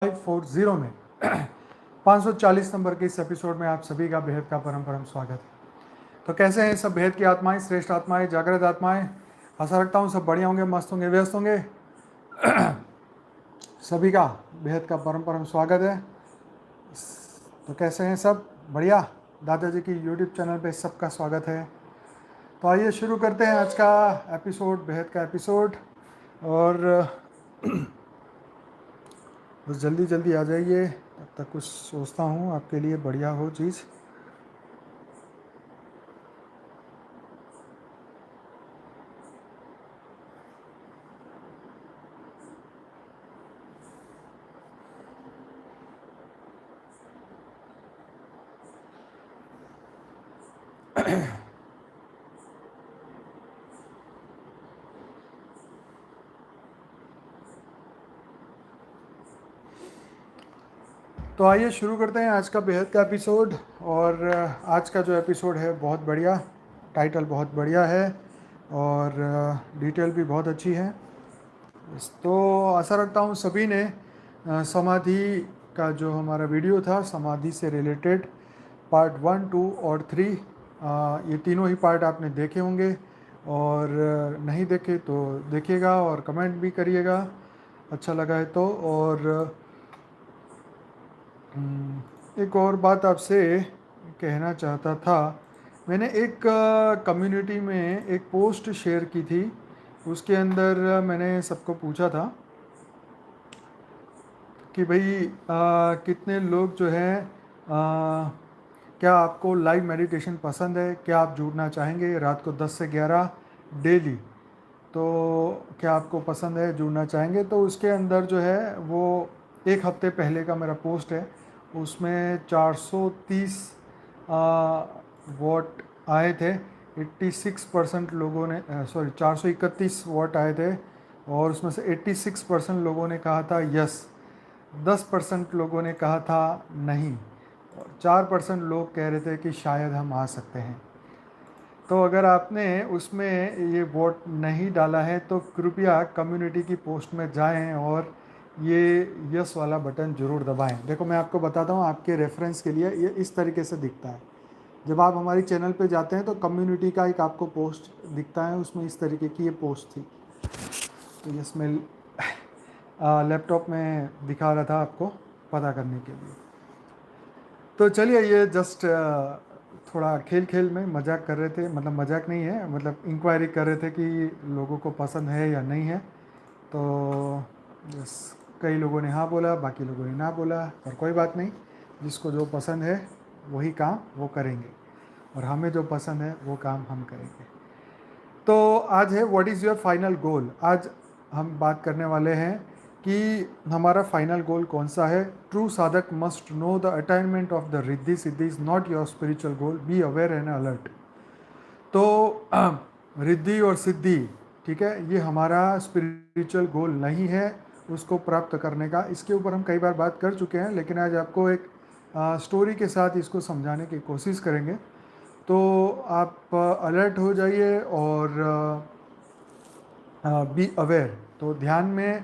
540 में 540 नंबर के इस एपिसोड में आप सभी का बेहद का परम परम स्वागत है। तो कैसे हैं सब बेहद की आत्माएं, श्रेष्ठ आत्माएं, जागृत आत्माएं? आशा रखता हूँ सब बढ़िया होंगे, मस्त होंगे, व्यस्त होंगे। सभी का बेहद का परम परम स्वागत है। तो कैसे हैं सब? बढ़िया। दादाजी की यूट्यूब चैनल पे सबका स्वागत है। तो आइए शुरू करते हैं आज का एपिसोड, बेहद का एपिसोड। और बस जल्दी जल्दी आ जाइए, तब तक कुछ सोचता हूँ आपके लिए बढ़िया हो चीज़। तो आइए शुरू करते हैं आज का बेहद का एपिसोड। और आज का जो एपिसोड है बहुत बढ़िया, टाइटल बहुत बढ़िया है और डिटेल भी बहुत अच्छी है। तो आशा रखता हूँ सभी ने समाधि का जो हमारा वीडियो था, समाधि से रिलेटेड पार्ट 1, 2 और 3, ये तीनों ही पार्ट आपने देखे होंगे। और नहीं देखे तो देखिएगा और कमेंट भी करिएगा अच्छा लगा है तो। और एक और बात आपसे कहना चाहता था, मैंने एक कम्युनिटी में एक पोस्ट शेयर की थी। उसके अंदर मैंने सबको पूछा था कि भाई कितने लोग जो हैं, क्या आपको लाइव मेडिटेशन पसंद है, क्या आप जुड़ना चाहेंगे रात को 10 से 11 डेली? तो क्या आपको पसंद है, जुड़ना चाहेंगे? तो उसके अंदर जो है वो एक हफ्ते पहले का मेरा पोस्ट है, उसमें 430 वोट आए थे। 86% लोगों ने, सॉरी 431 वोट आए थे और उसमें से 86% लोगों ने कहा था यस, 10% लोगों ने कहा था नहीं और 4% लोग कह रहे थे कि शायद हम आ सकते हैं। तो अगर आपने उसमें ये वोट नहीं डाला है तो कृपया कम्युनिटी की पोस्ट में जाएं और ये यस वाला बटन ज़रूर दबाएं। देखो मैं आपको बताता हूँ, आपके रेफरेंस के लिए ये इस तरीके से दिखता है। जब आप हमारी चैनल पे जाते हैं तो कम्युनिटी का एक आपको पोस्ट दिखता है, उसमें इस तरीके की ये पोस्ट थी। तो यस, मैं लैपटॉप में दिखा रहा था आपको पता करने के लिए। तो चलिए, ये जस्ट थोड़ा खेल खेल में मजाक कर रहे थे, मतलब मजाक नहीं है, मतलब इंक्वायरी कर रहे थे कि लोगों को पसंद है या नहीं है। तो बस कई लोगों ने हाँ बोला, बाकी लोगों ने ना बोला, पर कोई बात नहीं। जिसको जो पसंद है वही काम वो करेंगे और हमें जो पसंद है वो काम हम करेंगे। तो आज है what is your final goal. आज हम बात करने वाले हैं कि हमारा फाइनल गोल कौन सा है। True sadhak must know the attainment of the riddhi siddhi is not your spiritual goal, be aware and alert. तो रिद्धि और सिद्धि, ठीक है, ये हमारा स्पिरिचुअल गोल नहीं है उसको प्राप्त करने का। इसके ऊपर हम कई बार बात कर चुके हैं, लेकिन आज आपको एक स्टोरी के साथ इसको समझाने की कोशिश करेंगे। तो आप अलर्ट हो जाइए और बी अवेयर। तो ध्यान में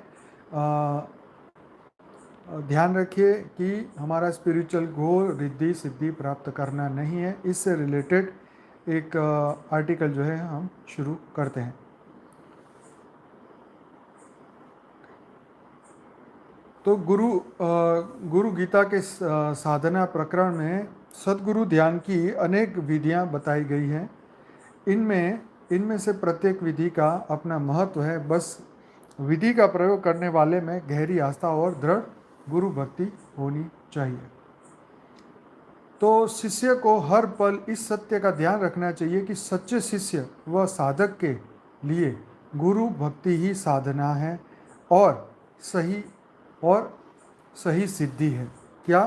ध्यान रखिए कि हमारा स्पिरिचुअल गोल रिद्धि सिद्धि प्राप्त करना नहीं है। इससे रिलेटेड एक आर्टिकल जो है हम शुरू करते हैं। तो गुरु गीता के साधना प्रकरण में सद्गुरु ध्यान की अनेक विधियां बताई गई हैं। इनमें से प्रत्येक विधि का अपना महत्व है। बस विधि का प्रयोग करने वाले में गहरी आस्था और दृढ़ गुरु भक्ति होनी चाहिए। तो शिष्य को हर पल इस सत्य का ध्यान रखना चाहिए कि सच्चे शिष्य व साधक के लिए गुरु भक्ति ही साधना है और सही और सही सिद्धि है। क्या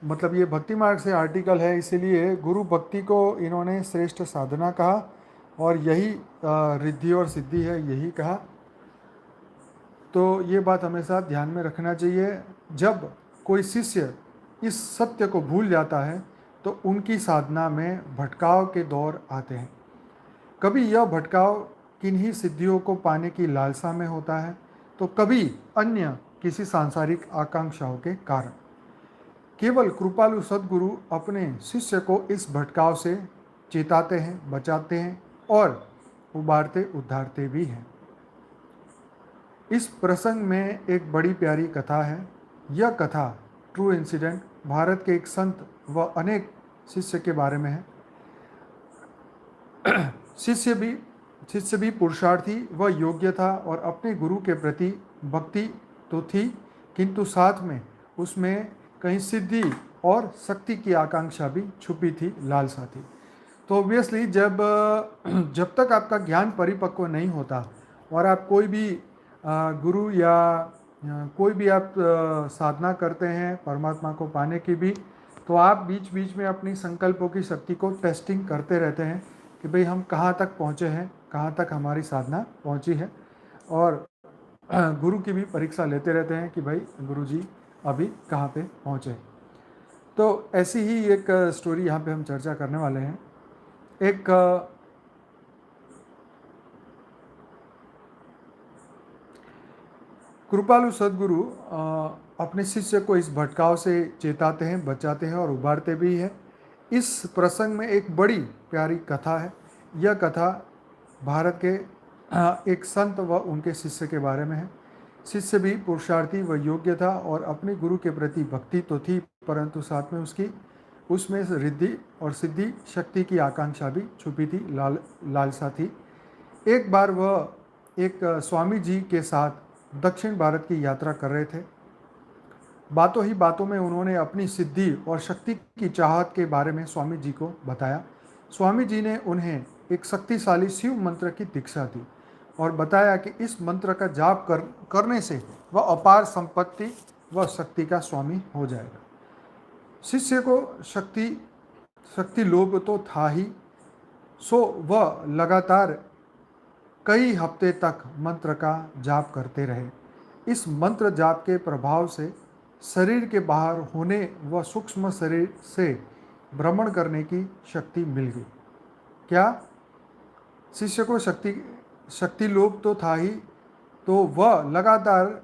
मतलब? ये भक्ति मार्ग से आर्टिकल है, इसीलिए गुरु भक्ति को इन्होंने श्रेष्ठ साधना कहा और यही रिद्धि और सिद्धि है, यही कहा। तो ये बात हमेशा ध्यान में रखना चाहिए। जब कोई शिष्य इस सत्य को भूल जाता है तो उनकी साधना में भटकाव के दौर आते हैं। कभी यह भटकाव किन्हीं सिद्धियों को पाने की लालसा में होता है तो कभी अन्य किसी सांसारिक आकांक्षाओं के कारण। केवल कृपालु सद्गुरु अपने शिष्य को इस भटकाव से चेताते हैं, बचाते हैं और उबारते उद्धारते भी हैं। इस प्रसंग में एक बड़ी प्यारी कथा है। यह कथा ट्रू इंसिडेंट भारत के एक संत व अनेक शिष्य के बारे में है। शिष्य भी पुरुषार्थी व योग्य था और अपने गुरु के प्रति भक्ति तो थी, किंतु साथ में उसमें कहीं सिद्धि और शक्ति की आकांक्षा भी छुपी थी, लालसा थी। तो ऑब्वियसली जब तक आपका ज्ञान परिपक्व नहीं होता और आप कोई भी गुरु या कोई भी आप साधना करते हैं परमात्मा को पाने की भी, तो आप बीच बीच में अपनी संकल्पों की शक्ति को टेस्टिंग करते रहते हैं कि भाई हम कहाँ तक पहुँचे हैं, कहाँ तक हमारी साधना पहुँची है, और गुरु की भी परीक्षा लेते रहते हैं कि भाई गुरु जी अभी कहाँ पे पहुँचे। तो ऐसी ही एक स्टोरी यहाँ पे हम चर्चा करने वाले हैं। एक कृपालु सद्गुरु अपने शिष्य को इस भटकाव से चेताते हैं, बचाते हैं और उबारते भी हैं। इस प्रसंग में एक बड़ी प्यारी कथा है। यह कथा भारत के एक संत व उनके शिष्य के बारे में है। शिष्य भी पुरुषार्थी व योग्य था और अपने गुरु के प्रति भक्ति तो थी, परंतु साथ में उसमें रिद्धि और सिद्धि शक्ति की आकांक्षा भी छुपी थी, लालसा थी। एक बार वह एक स्वामी जी के साथ दक्षिण भारत की यात्रा कर रहे थे। बातों ही बातों में उन्होंने अपनी सिद्धि और शक्ति की चाहत के बारे में स्वामी जी को बताया। स्वामी जी ने उन्हें एक शक्तिशाली शिव मंत्र की दीक्षा दी और बताया कि इस मंत्र का जाप करने से वह अपार संपत्ति व शक्ति का स्वामी हो जाएगा। शिष्य को शक्ति लोभ तो था ही, सो वह लगातार कई हफ्ते तक मंत्र का जाप करते रहे। इस मंत्र जाप के प्रभाव से शरीर के बाहर होने व सूक्ष्म शरीर से भ्रमण करने की शक्ति मिल गई। क्या? शिष्य को शक्ति लोभ तो था ही, तो वह लगातार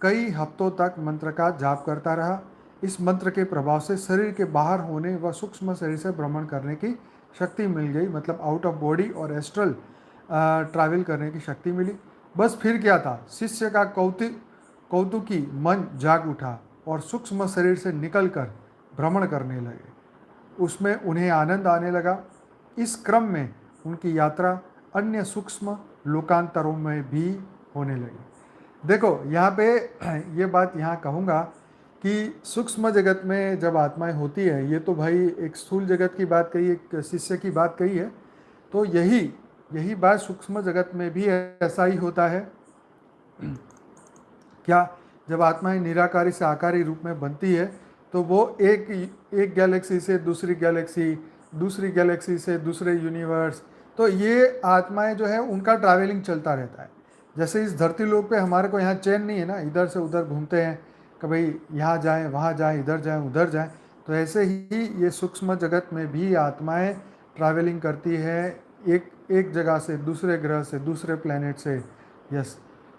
कई हफ्तों तक मंत्र का जाप करता रहा। इस मंत्र के प्रभाव से शरीर के बाहर होने व सूक्ष्म शरीर से भ्रमण करने की शक्ति मिल गई, मतलब आउट ऑफ बॉडी और एस्ट्रल ट्रैवल करने की शक्ति मिली। बस फिर क्या था, शिष्य का कौतुकी मन जाग उठा और सूक्ष्म शरीर से निकलकर भ्रमण करने लगे। उसमें उन्हें आनंद आने लगा। इस क्रम में उनकी यात्रा अन्य सूक्ष्म लोकांतरों में भी होने लगी। देखो यहाँ पे ये बात यहाँ कहूँगा कि सूक्ष्म जगत में जब आत्माएं होती है, ये तो भाई एक स्थूल जगत की बात कही, एक शिष्य की बात कही है, तो यही बात सूक्ष्म जगत में भी ऐसा ही होता है। क्या? जब आत्माएं निराकारी से आकारी रूप में बनती है तो वो एक गैलेक्सी से दूसरी गैलेक्सी से दूसरे यूनिवर्स, तो ये आत्माएं जो है उनका ट्रैवलिंग चलता रहता है। जैसे इस धरती लोक पे हमारे को यहाँ चैन नहीं है ना, इधर से उधर घूमते हैं कि भाई यहाँ जाएं, वहाँ जाएं, इधर जाएं, उधर जाएं, तो ऐसे ही ये सूक्ष्म जगत में भी आत्माएं ट्रैवलिंग करती है एक जगह से दूसरे ग्रह से, दूसरे प्लेनेट से। यस,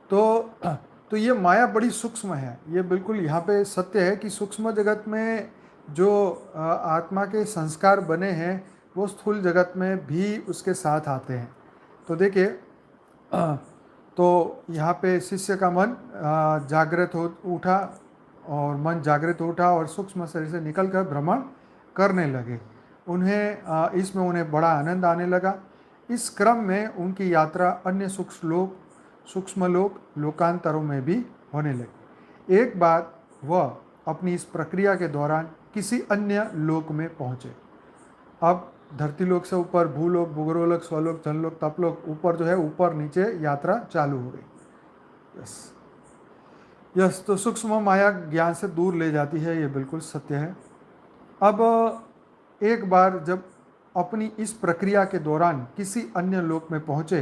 तो ये माया बड़ी सूक्ष्म है। ये बिल्कुल यहाँ पे सत्य है कि सूक्ष्म जगत में जो आत्मा के संस्कार बने हैं वो स्थूल जगत में भी उसके साथ आते हैं। तो देखिए, तो यहाँ पे शिष्य का मन जागृत उठा और सूक्ष्म शरीर से निकलकर भ्रमण करने लगे। इसमें उन्हें बड़ा आनंद आने लगा। इस क्रम में उनकी यात्रा अन्य सूक्ष्म लोकांतरों में भी होने लगी। एक बार वह अपनी इस प्रक्रिया के दौरान किसी अन्य लोक में पहुँचे। अब धरती लोक से ऊपर भूलोक, भूगोलोक, स्वलोक, जनलोक, तपलोक, ऊपर जो है ऊपर नीचे यात्रा चालू हो गई। यस, तो सूक्ष्म माया ज्ञान से दूर ले जाती है, ये बिल्कुल सत्य है। अब एक बार जब अपनी इस प्रक्रिया के दौरान किसी अन्य लोक में पहुँचे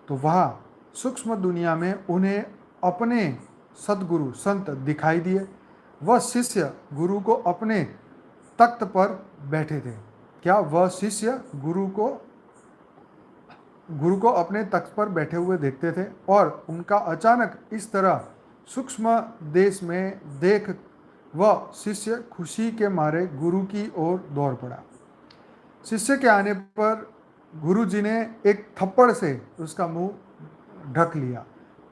तो वहाँ सूक्ष्म दुनिया में उन्हें अपने सद्गुरु संत दिखाई दिए। वह शिष्य गुरु को अपने तख्त पर बैठे थे। क्या? वह शिष्य गुरु को अपने तख्त पर बैठे हुए देखते थे और उनका अचानक इस तरह सूक्ष्म देश में देख वह शिष्य खुशी के मारे गुरु की ओर दौड़ पड़ा। शिष्य के आने पर गुरु जी ने एक थप्पड़ से उसका मुंह ढक लिया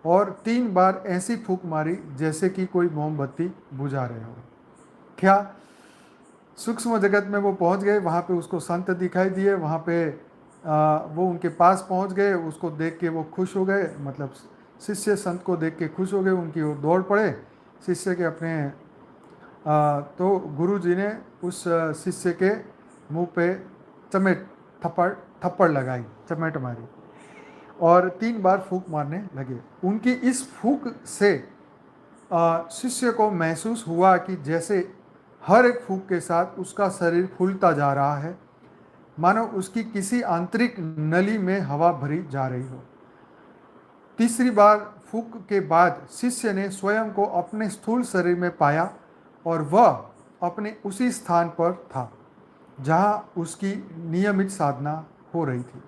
और 3 बार ऐसी फूंक मारी जैसे कि कोई मोमबत्ती बुझा रहे हो। क्या सूक्ष्म जगत में वो पहुंच गए, वहाँ पे उसको संत दिखाई दिए, वहाँ पे वो उनके पास पहुंच गए, उसको देख के वो खुश हो गए, मतलब शिष्य संत को देख के खुश हो गए, उनकी ओर दौड़ पड़े। शिष्य के अपने तो गुरु जी ने उस शिष्य के मुंह पे थप्पड़ लगाई, चमेट मारी और 3 बार फूंक मारने लगे। उनकी इस फूंक से शिष्य को महसूस हुआ कि जैसे हर एक फूंक के साथ उसका शरीर फूलता जा रहा है, मानो उसकी किसी आंतरिक नली में हवा भरी जा रही हो। तीसरी बार फूंक के बाद शिष्य ने स्वयं को अपने स्थूल शरीर में पाया और वह अपने उसी स्थान पर था जहां उसकी नियमित साधना हो रही थी।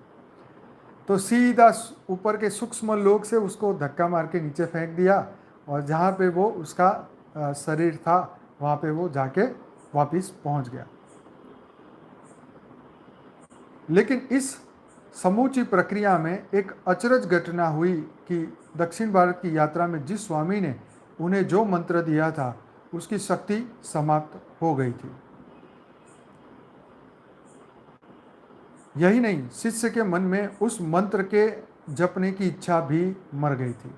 तो सीधा ऊपर के सूक्ष्म लोक से उसको धक्का मार के नीचे फेंक दिया और जहाँ पे वो उसका शरीर था वहाँ पे वो जाके वापस पहुँच गया। लेकिन इस समूची प्रक्रिया में एक अचरज घटना हुई कि दक्षिण भारत की यात्रा में जिस स्वामी ने उन्हें जो मंत्र दिया था उसकी शक्ति समाप्त हो गई थी। यही नहीं, शिष्य के मन में उस मंत्र के जपने की इच्छा भी मर गई थी।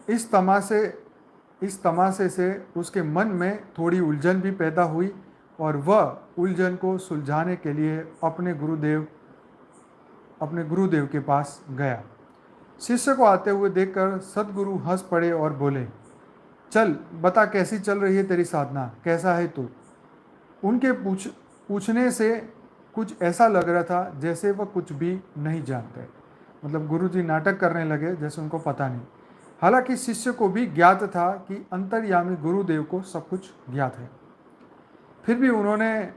इस तमाशे से उसके मन में थोड़ी उलझन भी पैदा हुई और वह उलझन को सुलझाने के लिए अपने गुरुदेव के पास गया। शिष्य को आते हुए देखकर सद्गुरु हंस पड़े और बोले, चल बता कैसी चल रही है तेरी साधना, कैसा है तू। उनके पूछने से कुछ ऐसा लग रहा था जैसे वह कुछ भी नहीं जानते, मतलब गुरुजी नाटक करने लगे जैसे उनको पता नहीं। हालांकि शिष्य को भी ज्ञात था कि अंतर्यामी गुरुदेव को सब कुछ ज्ञात है। फिर भी उन्होंने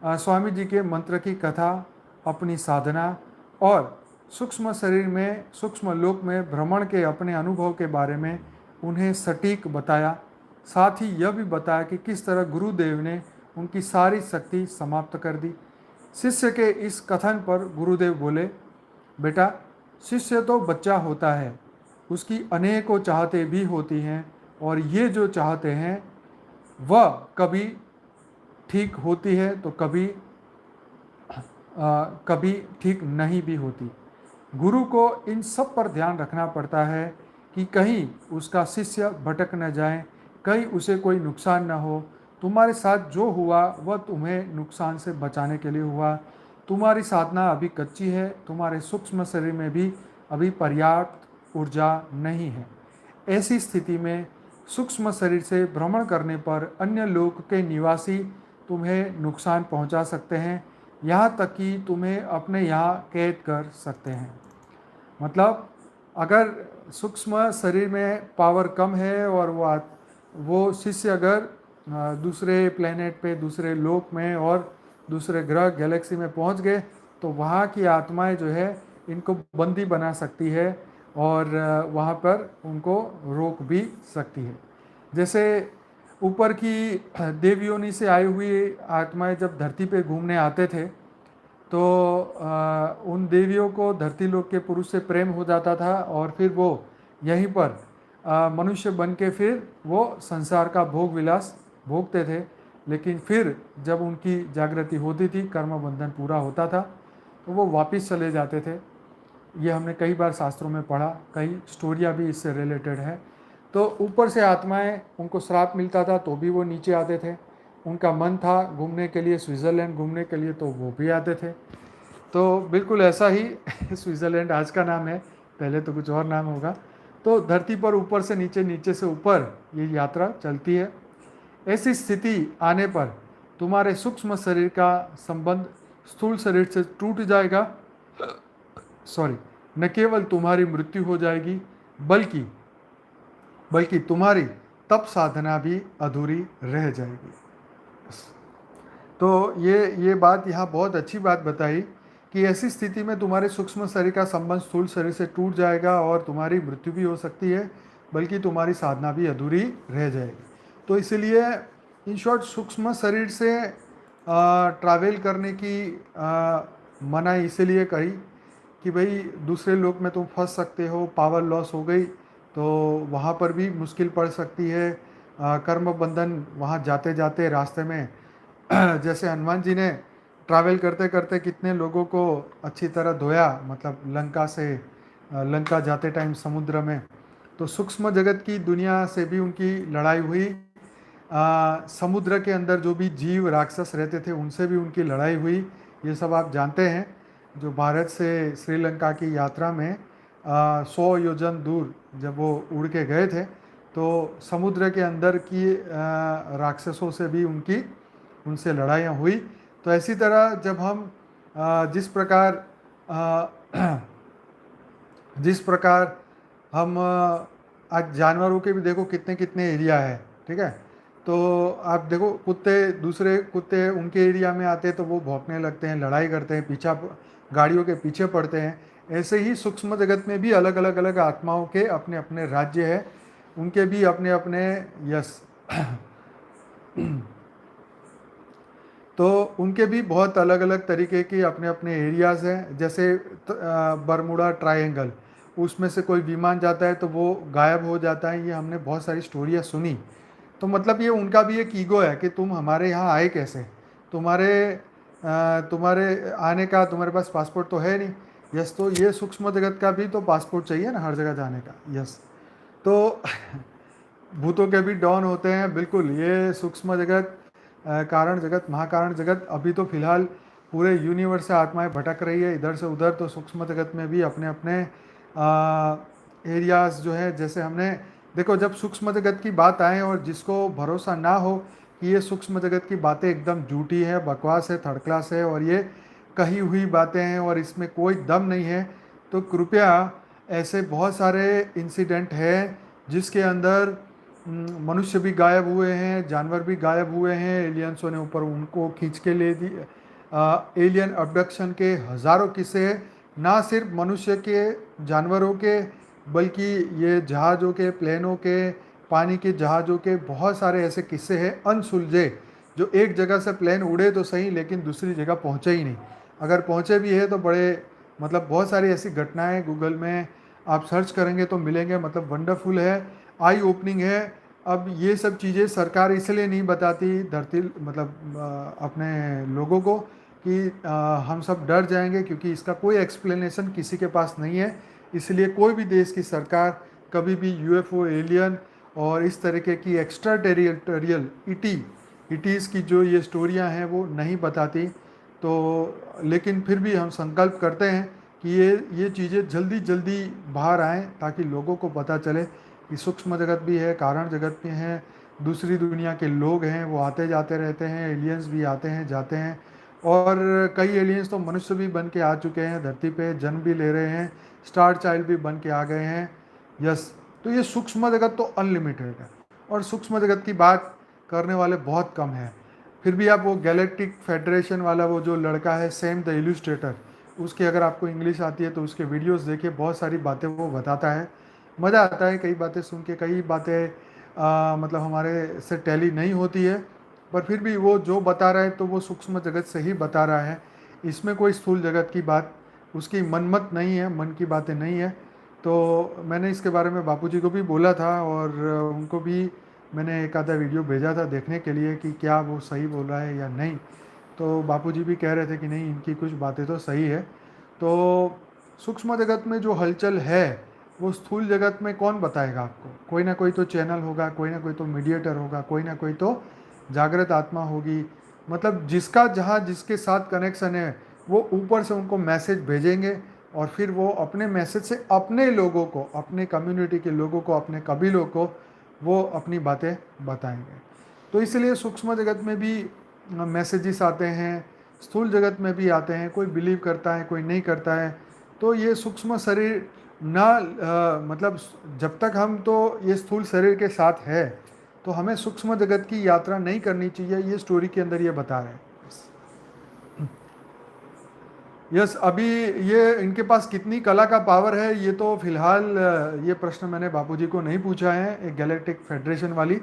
स्वामी जी के मंत्र की कथा, अपनी साधना और सूक्ष्म शरीर में, सूक्ष्म लोक में भ्रमण के अपने अनुभव के बारे में उन्हें सटीक बताया। साथ ही यह भी बताया कि किस तरह गुरुदेव ने उनकी सारी शक्ति समाप्त कर दी। शिष्य के इस कथन पर गुरुदेव बोले, बेटा शिष्य तो बच्चा होता है, उसकी अनेकों चाहते भी होती हैं और ये जो चाहते हैं वह कभी ठीक होती है तो कभी ठीक नहीं भी होती। गुरु को इन सब पर ध्यान रखना पड़ता है कि कहीं उसका शिष्य भटक न जाए, कहीं उसे कोई नुकसान न हो। तुम्हारे साथ जो हुआ वह तुम्हें नुकसान से बचाने के लिए हुआ। तुम्हारी साधना अभी कच्ची है, तुम्हारे सूक्ष्म शरीर में भी अभी पर्याप्त ऊर्जा नहीं है। ऐसी स्थिति में सूक्ष्म शरीर से भ्रमण करने पर अन्य लोक के निवासी तुम्हें नुकसान पहुंचा सकते हैं, यहाँ तक कि तुम्हें अपने यहाँ कैद कर सकते हैं। मतलब अगर सूक्ष्म शरीर में पावर कम है और वो शिष्य अगर दूसरे प्लेनेट पे, दूसरे लोक में और दूसरे ग्रह गैलेक्सी में पहुंच गए तो वहाँ की आत्माएं जो है इनको बंदी बना सकती है और वहाँ पर उनको रोक भी सकती है। जैसे ऊपर की देवयोनि से आई हुई आत्माएं जब धरती पे घूमने आते थे तो उन देवियों को धरती लोक के पुरुष से प्रेम हो जाता था और फिर वो यहीं पर मनुष्य बन के फिर वो संसार का भोग विलास भोगते थे। लेकिन फिर जब उनकी जागृति होती थी, कर्म बंधन पूरा होता था, तो वो वापस चले जाते थे। ये हमने कई बार शास्त्रों में पढ़ा, कई स्टोरियाँ भी इससे रिलेटेड है। तो ऊपर से आत्माएं, उनको श्राप मिलता था तो भी वो नीचे आते थे। उनका मन था घूमने के लिए, स्विट्ज़रलैंड घूमने के लिए, तो वो भी आते थे। तो बिल्कुल ऐसा ही स्विट्ज़रलैंड आज का नाम है, पहले तो कुछ और नाम होगा। तो धरती पर ऊपर से नीचे, नीचे से ऊपर ये यात्रा चलती है। ऐसी स्थिति आने पर तुम्हारे सूक्ष्म शरीर का संबंध स्थूल शरीर से टूट जाएगा। न केवल तुम्हारी मृत्यु हो जाएगी बल्कि तुम्हारी तप साधना भी अधूरी रह जाएगी। तो ये बात यहाँ बहुत अच्छी बात बताई कि ऐसी स्थिति में तुम्हारे सूक्ष्म शरीर का संबंध स्थूल शरीर से टूट जाएगा और तुम्हारी मृत्यु भी हो सकती है, बल्कि तुम्हारी साधना भी अधूरी रह जाएगी। तो इसलिए इन शॉर्ट सूक्ष्म शरीर से ट्रैवल करने की मनाही इसीलिए करी कि भाई दूसरे लोक में तुम फंस सकते हो, पावर लॉस हो गई तो वहाँ पर भी मुश्किल पड़ सकती है। कर्म बंधन वहाँ जाते जाते रास्ते में जैसे हनुमान जी ने ट्रैवल करते करते कितने लोगों को अच्छी तरह धोया, मतलब लंका से लंका जाते टाइम समुद्र में। तो सूक्ष्म जगत की दुनिया से भी उनकी लड़ाई हुई। समुद्र के अंदर जो भी जीव राक्षस रहते थे उनसे भी उनकी लड़ाई हुई। ये सब आप जानते हैं। जो भारत से श्रीलंका की यात्रा में 100 योजन दूर जब वो उड़ के गए थे तो समुद्र के अंदर की राक्षसों से भी उनसे लड़ाइयाँ हुई। तो ऐसी तरह जब हम जिस प्रकार जिस प्रकार हम आज जानवरों के भी देखो कितने कितने एरिया है, ठीक है। तो आप देखो कुत्ते, दूसरे कुत्ते उनके एरिया में आते हैं तो वो भौंकने लगते हैं, लड़ाई करते हैं, पीछा गाड़ियों के पीछे पड़ते हैं। ऐसे ही सूक्ष्म जगत में भी अलग अलग अलग आत्माओं के अपने अपने राज्य है, उनके भी अपने अपने यस तो उनके भी बहुत अलग अलग तरीके के अपने अपने एरियाज़ हैं। जैसे बरमुडा ट्रायंगल, उसमें से कोई विमान जाता है तो वो गायब हो जाता है। ये हमने बहुत सारी स्टोरियाँ सुनी। तो मतलब ये उनका भी एक ईगो है कि तुम हमारे यहाँ आए कैसे, तुम्हारे आने का तुम्हारे पास पासपोर्ट तो है नहीं। यस, तो ये सूक्ष्म जगत का भी तो पासपोर्ट चाहिए ना हर जगह जाने का। यस, तो भूतों के भी डॉन होते हैं, बिल्कुल। ये सूक्ष्म जगत, कारण जगत, महाकारण जगत, अभी तो फिलहाल पूरे यूनिवर्स से आत्माएं भटक रही है इधर से उधर। तो सूक्ष्म जगत में भी अपने अपने एरियाज़ जो है, जैसे हमने देखो जब सूक्ष्म जगत की बात आए और जिसको भरोसा ना हो कि ये सूक्ष्म जगत की बातें एकदम झूठी है, बकवास है, थर्ड क्लास है और ये कही हुई बातें हैं और इसमें कोई दम नहीं है, तो कृपया ऐसे बहुत सारे इंसिडेंट हैं जिसके अंदर मनुष्य भी गायब हुए हैं, जानवर भी गायब हुए हैं, एलियंसों ने ऊपर उनको खींच के ले दी। एलियन अबडक्शन के हज़ारों किस्से हैं, ना सिर्फ मनुष्य के, जानवरों के, बल्कि ये जहाज़ों के, प्लेनों के, पानी के जहाज़ों के बहुत सारे ऐसे किस्से हैं अनसुलझे, जो एक जगह से प्लेन उड़े तो सही लेकिन दूसरी जगह पहुँचे ही नहीं। अगर पहुँचे भी है तो बड़े, मतलब बहुत सारी ऐसी घटनाएं गूगल में आप सर्च करेंगे तो मिलेंगे। मतलब वंडरफुल है, आई ओपनिंग है। अब ये सब चीज़ें सरकार इसलिए नहीं बताती धरती, मतलब अपने लोगों को कि हम सब डर जाएंगे, क्योंकि इसका कोई एक्सप्लेनेशन किसी के पास नहीं है। इसलिए कोई भी देश की सरकार कभी भी यूएफओ, एलियन और इस तरीके की एक्स्ट्रा टेरिटोरियल इटीज़ की जो ये स्टोरियां हैं वो नहीं बताती। तो लेकिन फिर भी हम संकल्प करते हैं कि ये चीज़ें जल्दी जल्दी बाहर आएँ ताकि लोगों को पता चले कि सूक्ष्म जगत भी है, कारण जगत भी है, दूसरी दुनिया के लोग हैं, वो आते जाते रहते हैं, एलियंस भी आते हैं जाते हैं। और कई एलियंस तो मनुष्य भी बन के आ चुके हैं, धरती पे जन्म भी ले रहे हैं, स्टार चाइल्ड भी बन के आ गए हैं। यस, तो ये सूक्ष्म जगत तो अनलिमिटेड है और सूक्ष्म जगत की बात करने वाले बहुत कम हैं। फिर भी आप वो गैलेक्टिक फेडरेशन वाला वो जो लड़का है सैम द इल्यूस्ट्रेटर, उसकी अगर आपको इंग्लिश आती है तो उसके वीडियोस देखिए, बहुत सारी बातें वो बताता है, मज़ा आता है। कई बातें सुन के, कई बातें मतलब हमारे से टैली नहीं होती है, पर फिर भी वो जो बता रहा है तो वो सूक्ष्म जगत से ही बता रहा है। इसमें कोई स्थूल जगत की बात उसकी मनमत नहीं है, मन की बातें नहीं है। तो मैंने इसके बारे में बापूजी को भी बोला था और उनको भी मैंने एक आधा वीडियो भेजा था देखने के लिए कि क्या वो सही बोल रहा है या नहीं। तो बापूजी भी कह रहे थे कि नहीं, इनकी कुछ बातें तो सही है। तो सूक्ष्म जगत में जो हलचल है वो स्थूल जगत में कौन बताएगा आपको? कोई ना कोई तो चैनल होगा, कोई ना कोई तो मीडिएटर होगा, कोई ना कोई तो जागृत आत्मा होगी। मतलब जिसका जहाँ जिसके साथ कनेक्शन है वो ऊपर से उनको मैसेज भेजेंगे और फिर वो अपने मैसेज से अपने लोगों को, अपने कम्युनिटी के लोगों को, अपने कबीलों को वो अपनी बातें बताएंगे। तो इसलिए सूक्ष्म जगत में भी मैसेजेस आते हैं, स्थूल जगत में भी आते हैं। कोई बिलीव करता है, कोई नहीं करता है। तो ये सूक्ष्म शरीर ना मतलब जब तक हम तो ये स्थूल शरीर के साथ है तो हमें सूक्ष्म जगत की यात्रा नहीं करनी चाहिए। ये स्टोरी के अंदर ये बता रहे हैं। यस, अभी ये इनके पास कितनी कला का पावर है ये तो फिलहाल ये प्रश्न मैंने बापूजी को नहीं पूछा है, एक गैलेक्टिक फेडरेशन वाली।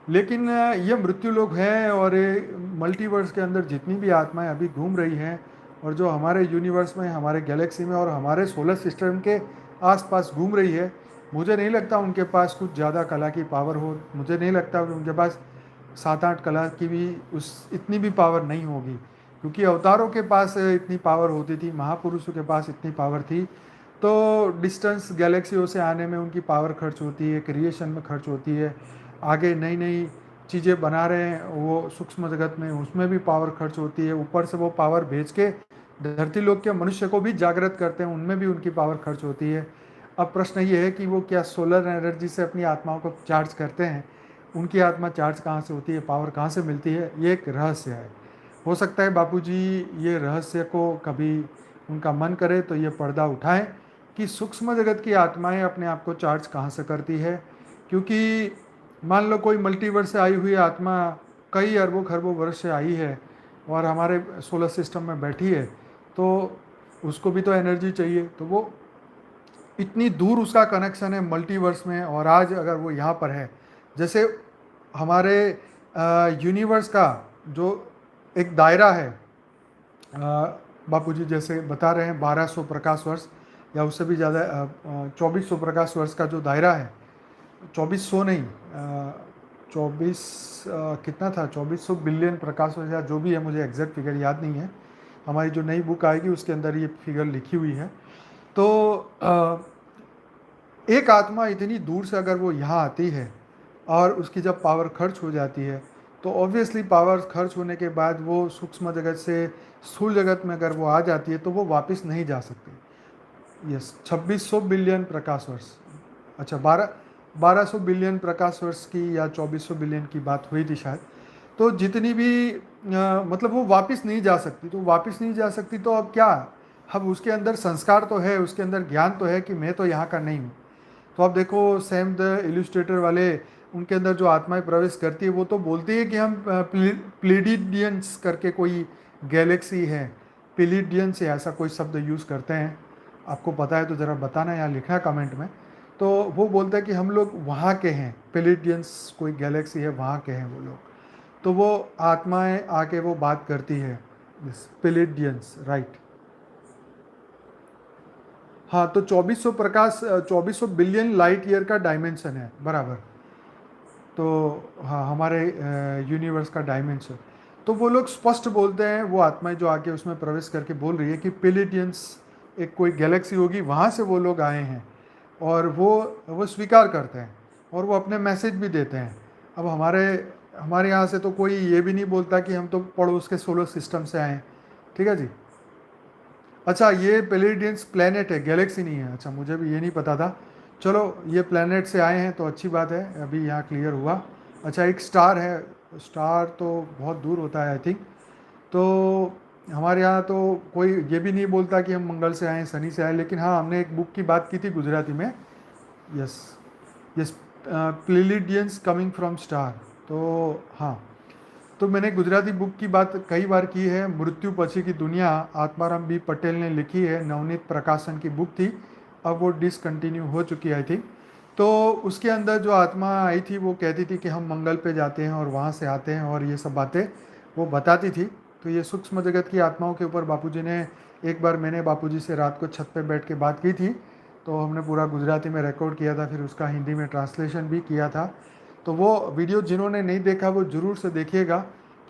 लेकिन ये मृत्यु लोग हैं और ये मल्टीवर्स के अंदर जितनी भी आत्माएं अभी घूम रही हैं और जो हमारे यूनिवर्स में, हमारे गैलेक्सी में और हमारे सोलर सिस्टम के आसपास घूम रही है, मुझे नहीं लगता उनके पास कुछ ज़्यादा कला की पावर हो। मुझे नहीं लगता उनके पास 7-8 कला की भी उस इतनी भी पावर नहीं होगी, क्योंकि अवतारों के पास इतनी पावर होती थी, महापुरुषों के पास इतनी पावर थी। तो डिस्टेंस गैलेक्सियों से आने में उनकी पावर खर्च होती है, क्रिएशन में खर्च होती है, आगे नई नई चीज़ें बना रहे हैं वो सूक्ष्म जगत में, उसमें भी पावर खर्च होती है। ऊपर से वो पावर भेज के धरती लोक के मनुष्य को भी जागृत करते हैं, उनमें भी उनकी पावर खर्च होती है। अब प्रश्न ये है कि वो क्या सोलर एनर्जी से अपनी आत्माओं को चार्ज करते हैं? उनकी आत्मा चार्ज कहाँ से होती है, पावर कहाँ से मिलती है, ये एक रहस्य है। हो सकता है बापूजी ये रहस्य को कभी उनका मन करे तो ये पर्दा उठाएं कि सूक्ष्म जगत की आत्माएं अपने आप को चार्ज कहाँ से करती है। क्योंकि मान लो कोई मल्टीवर्स से आई हुई आत्मा कई अरबों खरबों वर्ष से आई है और हमारे सोलर सिस्टम में बैठी है, तो उसको भी तो एनर्जी चाहिए। तो वो इतनी दूर उसका कनेक्शन है मल्टीवर्स में, और आज अगर वो यहाँ पर है, जैसे हमारे यूनिवर्स का जो एक दायरा है, बापूजी जैसे बता रहे हैं 1200 प्रकाश वर्ष या उससे भी ज़्यादा, 2400 प्रकाश वर्ष का जो दायरा है, 2400 नहीं, 24 कितना था, 2400 बिलियन प्रकाश वर्ष या जो भी है, मुझे एग्जैक्ट फिगर याद नहीं है। हमारी जो नई बुक आएगी उसके अंदर ये फिगर लिखी हुई है। तो एक आत्मा इतनी दूर से अगर वो यहाँ आती है और उसकी जब पावर खर्च हो जाती है, तो ऑब्वियसली पावर खर्च होने के बाद वो सूक्ष्म जगत से स्थूल जगत में अगर वो आ जाती है तो वो वापस नहीं जा सकती। यस, 2600 बिलियन प्रकाश वर्ष, अच्छा 1200 बिलियन प्रकाश वर्ष की या 2400 बिलियन की बात हुई थी शायद। तो जितनी भी मतलब वो वापस नहीं जा सकती, तो वापस नहीं जा सकती तो अब क्या, अब उसके अंदर संस्कार तो है, उसके अंदर ज्ञान तो है कि मैं तो यहाँ का नहीं हूँ। तो आप देखो सैम द इल्यूस्ट्रेटर वाले, उनके अंदर जो आत्माएं प्रवेश करती है वो तो बोलती है कि हम प्लीडियंस करके कोई गैलेक्सी है, प्लीडियंस या ऐसा कोई शब्द यूज़ करते हैं। आपको पता है तो ज़रा बताना या लिखना कमेंट में। तो वो बोलते हैं कि हम लोग वहाँ के हैं, प्लीडियंस कोई गैलेक्सी है वहाँ के हैं वो लोग। तो वो आत्माएं आके वो बात करती है, प्लीडियंस, राइट। हाँ, तो 2400 प्रकाश 2400 बिलियन लाइट ईयर का डायमेंशन है, बराबर। तो हाँ, हमारे यूनिवर्स का डायमेंशन। तो वो लोग स्पष्ट बोलते हैं, वो आत्माएं जो आके उसमें प्रवेश करके बोल रही है कि प्लेटियंस एक कोई गैलेक्सी होगी, वहाँ से वो लोग आए हैं, और वो स्वीकार करते हैं और वो अपने मैसेज भी देते हैं। अब हमारे यहाँ से तो कोई ये भी नहीं बोलता कि हम तो पड़ोस के सोलर सिस्टम से आए हैं, ठीक है जी। अच्छा, ये प्लेटियंस प्लेनेट है, गैलेक्सी नहीं है। अच्छा, मुझे भी ये नहीं पता था। चलो, ये प्लेनेट से आए हैं तो अच्छी बात है, अभी यहाँ क्लियर हुआ। अच्छा, एक स्टार है, स्टार तो बहुत दूर होता है आई थिंक। तो हमारे यहाँ तो कोई ये भी नहीं बोलता कि हम मंगल से आए, शनि से आए। लेकिन हाँ, हमने एक बुक की बात की थी गुजराती में, yes yes, Pleiadians coming from star. तो हाँ, तो मैंने गुजराती बुक की बात कई बार की है, मृत्यु पछी की दुनिया, आत्माराम बी पटेल ने लिखी है, नवनीत प्रकाशन की बुक थी, अब वो डिसकंटिन्यू हो चुकी आई थिंक। तो उसके अंदर जो आत्मा आई थी वो कहती थी कि हम मंगल पे जाते हैं और वहाँ से आते हैं, और ये सब बातें वो बताती थी। तो ये सूक्ष्म जगत की आत्माओं के ऊपर बापूजी ने, एक बार मैंने बापूजी से रात को छत पे बैठ के बात की थी, तो हमने पूरा गुजराती में रिकॉर्ड किया था, फिर उसका हिंदी में ट्रांसलेशन भी किया था। तो वो वीडियो जिन्होंने नहीं देखा वो ज़रूर से देखिएगा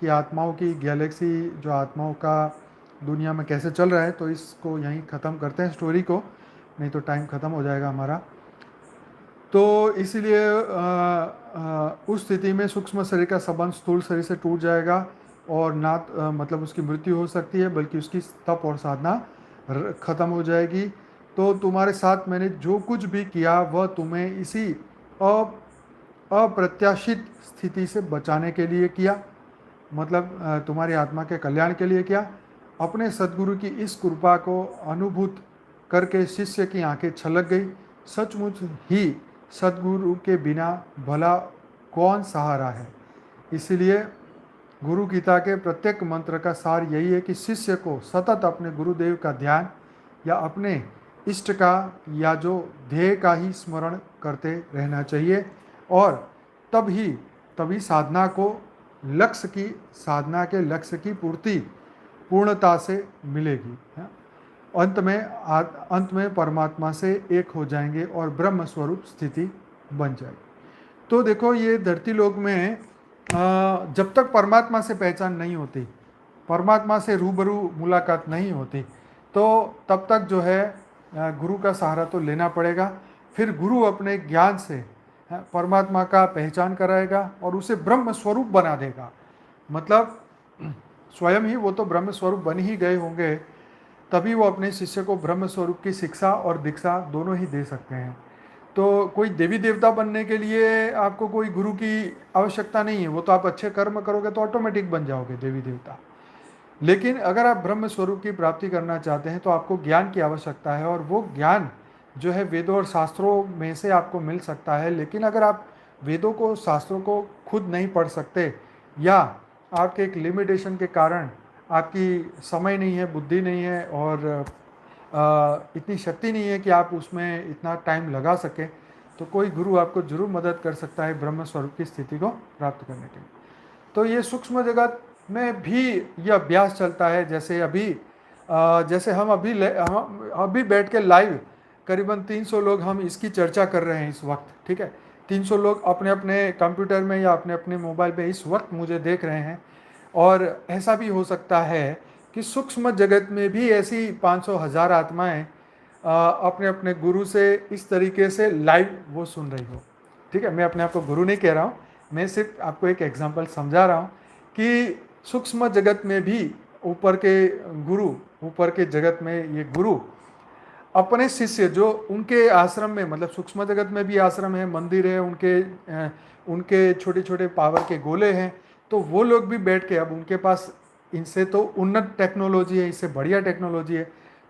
कि आत्माओं की गैलेक्सी, जो आत्माओं का दुनिया में कैसे चल रहा है। तो इसको यहीं ख़त्म करते हैं स्टोरी को, नहीं तो टाइम ख़त्म हो जाएगा हमारा। तो इसीलिए उस स्थिति में सूक्ष्म शरीर का संबंध स्थूल शरीर से टूट जाएगा, और ना मतलब उसकी मृत्यु हो सकती है, बल्कि उसकी तप और साधना ख़त्म हो जाएगी। तो तुम्हारे साथ मैंने जो कुछ भी किया वह तुम्हें इसी अप्रत्याशित स्थिति से बचाने के लिए किया, मतलब तुम्हारी आत्मा के कल्याण के लिए किया। अपने सद्गुरु की इस कृपा को अनुभूत करके शिष्य की आंखें छलक गई। सचमुच ही सद्गुरु के बिना भला कौन सहारा है। इसलिए गुरु गीता के प्रत्येक मंत्र का सार यही है कि शिष्य को सतत अपने गुरुदेव का ध्यान या अपने इष्ट का या जो ध्येय का ही स्मरण करते रहना चाहिए, और तभी साधना के लक्ष्य की पूर्ति पूर्णता से मिलेगी। अंत में परमात्मा से एक हो जाएंगे और ब्रह्म स्वरूप स्थिति बन जाएगी। तो देखो, ये धरती लोक में जब तक परमात्मा से पहचान नहीं होती, परमात्मा से रूबरू मुलाकात नहीं होती, तो तब तक जो है गुरु का सहारा तो लेना पड़ेगा। फिर गुरु अपने ज्ञान से परमात्मा का पहचान कराएगा और उसे ब्रह्म स्वरूप बना देगा। मतलब स्वयं ही वो तो ब्रह्म स्वरूप बन ही गए होंगे, तभी वो अपने शिष्य को ब्रह्म स्वरूप की शिक्षा और दीक्षा दोनों ही दे सकते हैं। तो कोई देवी देवता बनने के लिए आपको कोई गुरु की आवश्यकता नहीं है, वो तो आप अच्छे कर्म करोगे तो ऑटोमेटिक बन जाओगे देवी देवता। लेकिन अगर आप ब्रह्म स्वरूप की प्राप्ति करना चाहते हैं तो आपको ज्ञान की आवश्यकता है, और वो ज्ञान जो है वेदों और शास्त्रों में से आपको मिल सकता है। लेकिन अगर आप वेदों को, शास्त्रों को खुद नहीं पढ़ सकते, या आपके एक लिमिटेशन के कारण आपकी समय नहीं है, बुद्धि नहीं है, और इतनी शक्ति नहीं है कि आप उसमें इतना टाइम लगा सकें, तो कोई गुरु आपको जरूर मदद कर सकता है ब्रह्म स्वरूप की स्थिति को प्राप्त करने के लिए। तो ये सूक्ष्म जगत में भी यह अभ्यास चलता है। जैसे हम अभी बैठ के लाइव करीबन 300 लोग हम इसकी चर्चा कर रहे हैं इस वक्त, ठीक है। 300 लोग अपने अपने कंप्यूटर में या अपने अपने मोबाइल पे इस वक्त मुझे देख रहे हैं। और ऐसा भी हो सकता है कि सूक्ष्म जगत में भी ऐसी 500,000 आत्माएं अपने अपने गुरु से इस तरीके से लाइव वो सुन रही हो, ठीक है। मैं अपने आप को गुरु नहीं कह रहा हूँ, मैं सिर्फ आपको एक एग्जांपल समझा रहा हूँ कि सूक्ष्म जगत में भी ऊपर के जगत में ये गुरु अपने शिष्य जो उनके आश्रम में, मतलब सूक्ष्म जगत में भी आश्रम है, मंदिर है, उनके छोटे छोटे पावर के गोले हैं, तो वो लोग भी बैठ के, अब उनके पास इनसे तो उन्नत टेक्नोलॉजी है, इससे बढ़िया टेक्नोलॉजी है,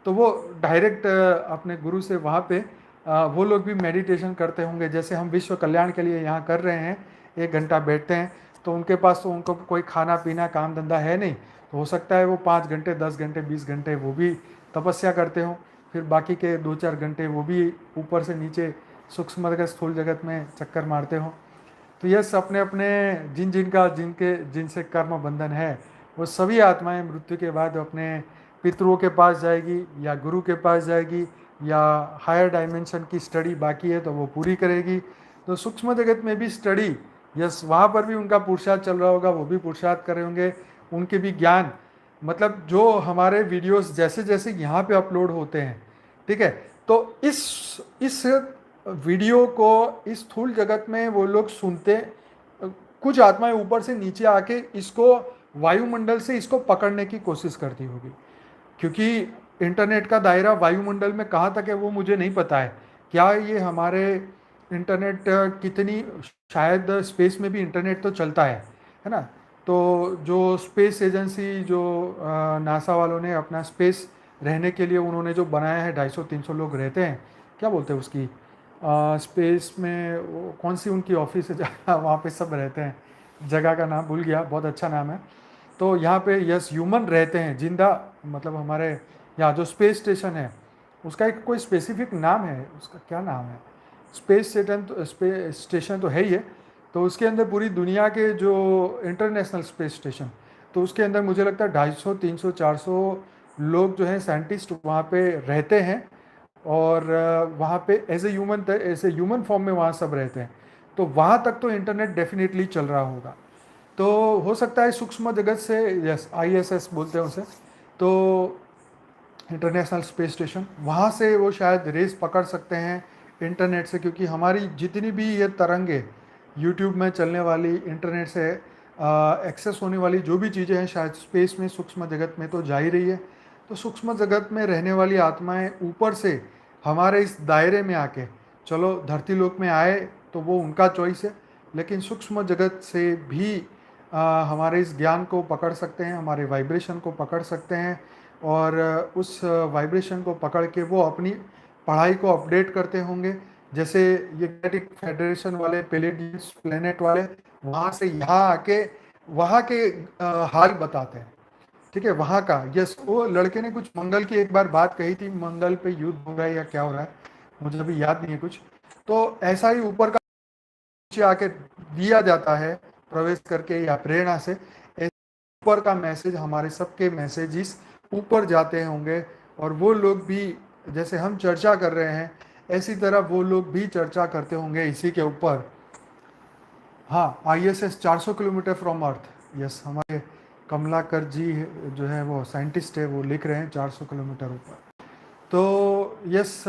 तो वो डायरेक्ट अपने गुरु से वहाँ पे वो लोग भी मेडिटेशन करते होंगे, जैसे हम विश्व कल्याण के लिए यहाँ कर रहे हैं, 1 घंटा बैठते हैं। तो उनके पास तो उनको कोई खाना पीना काम धंधा है नहीं, तो हो सकता है वो 5 घंटे 10 घंटे 20 घंटे वो भी तपस्या करते हों, फिर बाकी के 2-4 घंटे वो भी ऊपर से नीचे सूक्ष्म जगत स्थूल जगत में चक्कर मारते हों। तो यस, अपने अपने जिनसे कर्म बंधन है, वो सभी आत्माएं मृत्यु के बाद अपने पितरों के पास जाएगी या गुरु के पास जाएगी, या हायर डायमेंशन की स्टडी बाकी है तो वो पूरी करेगी। तो सूक्ष्म जगत में भी स्टडी, यस, वहाँ पर भी उनका पुरुषार्थ चल रहा होगा, वो भी पुरुषार्थ कर रहे होंगे, उनके भी ज्ञान, मतलब जो हमारे वीडियोस जैसे जैसे यहाँ पे अपलोड होते हैं, ठीक है, तो इस वीडियो को इस स्थूल जगत में वो लोग सुनते, कुछ आत्माएं ऊपर से नीचे आके इसको वायुमंडल से इसको पकड़ने की कोशिश करती होगी, क्योंकि इंटरनेट का दायरा वायुमंडल में कहाँ तक है वो मुझे नहीं पता है। क्या ये हमारे इंटरनेट कितनी, शायद स्पेस में भी इंटरनेट तो चलता है ना। तो जो स्पेस एजेंसी, जो नासा वालों ने अपना स्पेस रहने के लिए उन्होंने जो बनाया है, 250-300 लोग रहते हैं, क्या बोलते हैं उसकी, स्पेस में कौन सी उनकी ऑफिस है जहाँ वहाँ पे सब रहते हैं, जगह का नाम भूल गया, बहुत अच्छा नाम है। तो यहाँ पे यस, ह्यूमन रहते हैं जिंदा, मतलब हमारे यहाँ जो स्पेस स्टेशन है उसका एक कोई स्पेसिफिक नाम है, उसका क्या नाम है, स्पेस स्टेशन तो है ही है। तो उसके अंदर पूरी दुनिया के जो इंटरनेशनल स्पेस स्टेशन, तो उसके अंदर मुझे लगता है 250, 300, 400 लोग जो हैं साइंटिस्ट वहाँ पे रहते हैं, और वहाँ पे एज ए ह्यूमन फॉर्म में वहाँ सब रहते हैं। तो वहाँ तक तो इंटरनेट डेफिनेटली चल रहा होगा। तो हो सकता है सूक्ष्म जगत से, यस, ISS बोलते हैं उसे, तो इंटरनेशनल स्पेस स्टेशन, वहाँ से वो शायद रेस पकड़ सकते हैं इंटरनेट से, क्योंकि हमारी जितनी भी ये तरंगे यूट्यूब में चलने वाली, इंटरनेट से एक्सेस होने वाली जो भी चीज़ें हैं, शायद स्पेस में, सूक्ष्म जगत में तो जा ही रही है। तो सूक्ष्म जगत में रहने वाली आत्माएं ऊपर से हमारे इस दायरे में आके, चलो धरती लोक में आए तो वो उनका चॉइस है, लेकिन सूक्ष्म जगत से भी हमारे इस ज्ञान को पकड़ सकते हैं, हमारे वाइब्रेशन को पकड़ सकते हैं, और उस वाइब्रेशन को पकड़ के वो अपनी पढ़ाई को अपडेट करते होंगे। जैसे ये गैलेक्टिक फेडरेशन वाले, पेलेडियस प्लेनेट वाले, वहाँ से यहाँ आके वहाँ के हाल बताते हैं। ठीक है, वहाँ का। यस, वो लड़के ने कुछ मंगल की एक बार बात कही थी, मंगल पे युद्ध हो रहा है या क्या हो रहा है, मुझे अभी याद नहीं है कुछ। तो ऐसा ही ऊपर का नीचे आके दिया जाता है प्रवेश करके या प्रेरणा से। ऊपर का मैसेज, हमारे सबके मैसेजेस ऊपर जाते होंगे, और वो लोग भी जैसे हम चर्चा कर रहे हैं ऐसी तरह वो लोग भी चर्चा करते होंगे इसी के ऊपर। हाँ, ISS 400 kilometre from earth. Yes, हमारे कमलाकर जी जो है वो साइंटिस्ट है, वो लिख रहे हैं 400 किलोमीटर ऊपर। तो यस,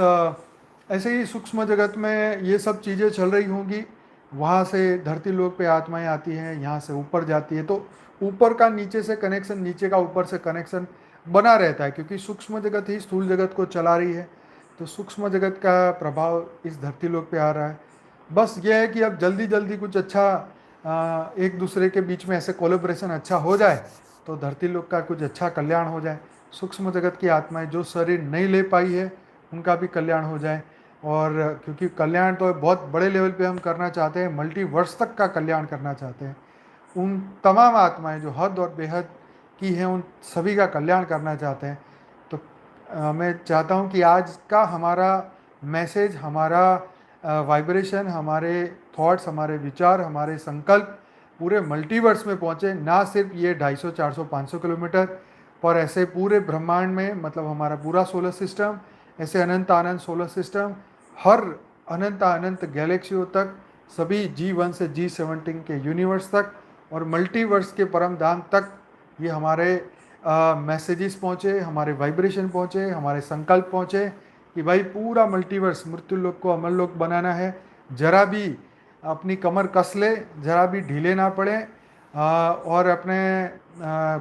ऐसे ही सूक्ष्म जगत में ये सब चीज़ें चल रही होंगी। वहाँ से धरती लोक पे आत्माएं आती हैं, यहाँ से ऊपर जाती है, तो ऊपर का नीचे से कनेक्शन, नीचे का ऊपर से कनेक्शन बना रहता है, क्योंकि सूक्ष्म जगत ही स्थूल जगत को चला रही है। तो सूक्ष्म जगत का प्रभाव इस धरती लोक पे आ रहा है। बस ये है कि अब जल्दी जल्दी कुछ अच्छा एक दूसरे के बीच में ऐसे कोलेब्रेशन अच्छा हो जाए, तो धरती लोक का कुछ अच्छा कल्याण हो जाए। सूक्ष्म जगत की आत्माएं जो शरीर नहीं ले पाई है उनका भी कल्याण हो जाए। और क्योंकि कल्याण तो बहुत बड़े लेवल पे हम करना चाहते हैं, मल्टीवर्स तक का कल्याण करना चाहते हैं। उन तमाम आत्माएं जो हद और बेहद की हैं उन सभी का कल्याण करना चाहते हैं। तो मैं चाहता हूं कि आज का हमारा मैसेज, हमारा वाइब्रेशन, हमारे थॉट्स, हमारे विचार, हमारे संकल्प पूरे मल्टीवर्स में पहुंचे। ना सिर्फ ये 250, 400, 500 किलोमीटर पर, ऐसे पूरे ब्रह्मांड में, मतलब हमारा पूरा सोलर सिस्टम, ऐसे अनंत अनंत सोलर सिस्टम, हर अनंत अनंत गैलेक्सियों तक, सभी G1 से G17 के यूनिवर्स तक और मल्टीवर्स के परम धाम तक ये हमारे मैसेजेस पहुँचे, हमारे वाइब्रेशन पहुँचे, हमारे संकल्प पहुँचे कि भाई पूरा मल्टीवर्स मृत्यु लोक को अमर लोक बनाना है। जरा भी अपनी कमर कस ले, जरा भी ढीले ना पड़े, और अपने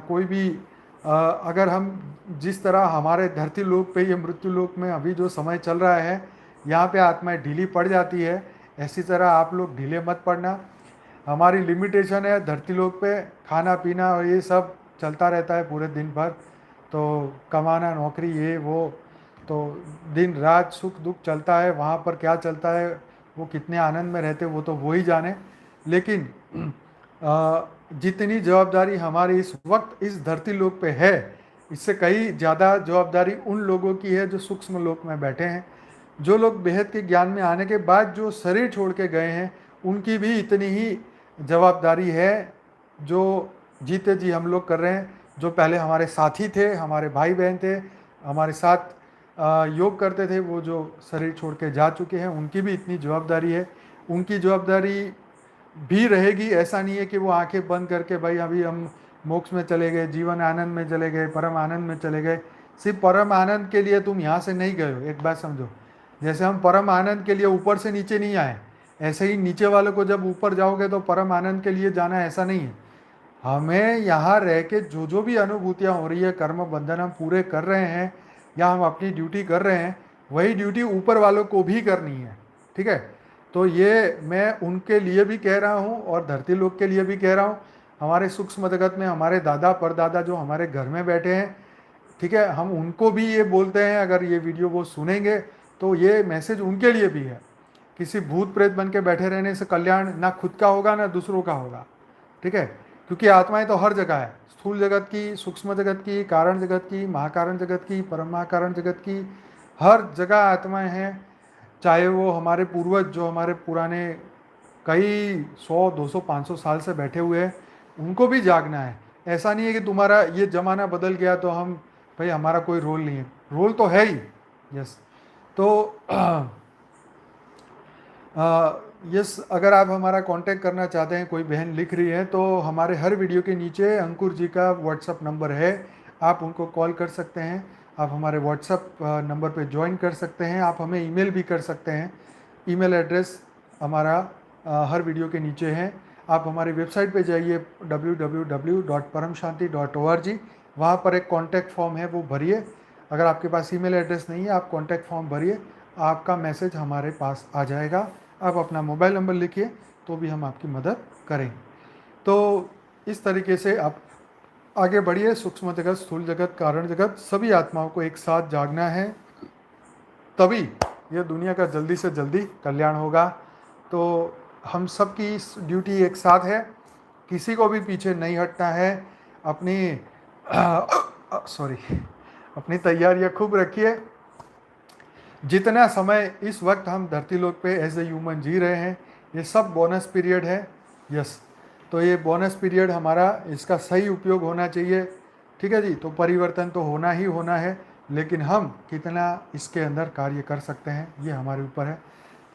कोई भी अगर हम जिस तरह हमारे धरती लोक पे, ये मृत्यु लोक में अभी जो समय चल रहा है, यहाँ पे आत्माएं ढीली पड़ जाती है, ऐसी तरह आप लोग ढीले मत पड़ना। हमारी लिमिटेशन है धरती लोक पे, खाना पीना और ये सब चलता रहता है पूरे दिन भर, तो कमाना, नौकरी, ये वो, तो दिन रात सुख दुख चलता है। वहाँ पर क्या चलता है, वो कितने आनंद में रहते वो तो वो ही जाने। लेकिन जितनी जवाबदारी हमारी इस वक्त इस धरती लोक पे है, इससे कई ज़्यादा जवाबदारी उन लोगों की है जो सूक्ष्म लोक में बैठे हैं। जो लोग बेहद के ज्ञान में आने के बाद जो शरीर छोड़ के गए हैं, उनकी भी इतनी ही जवाबदारी है जो जीते जी हम लोग कर रहे हैं। जो पहले हमारे साथी थे, हमारे भाई बहन थे, हमारे साथ योग करते थे, वो जो शरीर छोड़ के जा चुके हैं, उनकी भी इतनी जवाबदारी है। उनकी जवाबदारी भी रहेगी। ऐसा नहीं है कि वो आंखें बंद करके भाई अभी हम मोक्ष में चले गए, जीवन आनंद में चले गए, परम आनंद में चले गए। सिर्फ परम आनंद के लिए तुम यहाँ से नहीं गए हो, एक बात समझो। जैसे हम परम आनंद के लिए ऊपर से नीचे नहीं आए, ऐसे ही नीचे वालों को जब ऊपर जाओगे तो परम आनंद के लिए जाना, ऐसा नहीं है। हमें यहाँ रह के जो जो भी अनुभूतियाँ हो रही है, कर्म बंधन हम पूरे कर रहे हैं या हम अपनी ड्यूटी कर रहे हैं, वही ड्यूटी ऊपर वालों को भी करनी है। ठीक है, तो ये मैं उनके लिए भी कह रहा हूँ और धरती लोक के लिए भी कह रहा हूँ। हमारे सूक्ष्म जगत में हमारे दादा परदादा जो हमारे घर में बैठे हैं, ठीक है, हम उनको भी ये बोलते हैं, अगर ये वीडियो वो सुनेंगे तो ये मैसेज उनके लिए भी है। किसी भूत प्रेत बन के बैठे रहने से कल्याण ना खुद का होगा ना दूसरों का होगा। ठीक है, क्योंकि आत्माएं तो हर जगह है, स्थूल जगत की, सूक्ष्म जगत की, कारण जगत की, महाकारण जगत की, परम महाकारण जगत की, हर जगह आत्माएं हैं। चाहे वो हमारे पूर्वज जो हमारे पुराने कई 100, 200, 500 साल से बैठे हुए हैं, उनको भी जागना है। ऐसा नहीं है कि तुम्हारा ये ज़माना बदल गया तो हम भाई हमारा कोई रोल नहीं है, रोल तो है ही। यस, तो यस, अगर आप हमारा कांटेक्ट करना चाहते हैं, कोई बहन लिख रही है, तो हमारे हर वीडियो के नीचे अंकुर जी का व्हाट्सअप नंबर है, आप उनको कॉल कर सकते हैं। आप हमारे व्हाट्सअप नंबर पे ज्वाइन कर सकते हैं। आप हमें ईमेल भी कर सकते हैं, ईमेल एड्रेस हमारा हर वीडियो के नीचे है। आप हमारी वेबसाइट पे जाइए www.paramshanti.org, वहाँ पर एक कॉन्टैक्ट फॉर्म है, वो भरिए। अगर आपके पास ईमेल एड्रेस नहीं है, आप कॉन्टैक्ट फॉर्म भरिए, आपका मैसेज हमारे पास आ जाएगा। आप अपना मोबाइल नंबर लिखिए तो भी हम आपकी मदद करेंगे। तो इस तरीके से आप आगे बढ़िए। सूक्ष्म जगत, स्थूल जगत, कारण जगत, सभी आत्माओं को एक साथ जागना है, तभी यह दुनिया का जल्दी से जल्दी कल्याण होगा। तो हम सबकी ड्यूटी एक साथ है किसी को भी पीछे नहीं हटना है। अपनी सॉरी अपनी तैयारियां खूब रखिए। जितना समय इस वक्त हम धरती लोक पे एज ए ह्यूमन जी रहे हैं, ये सब बोनस पीरियड है। यस, तो ये बोनस पीरियड हमारा, इसका सही उपयोग होना चाहिए। ठीक है जी, तो परिवर्तन तो होना ही होना है, लेकिन हम कितना इसके अंदर कार्य कर सकते हैं ये हमारे ऊपर है।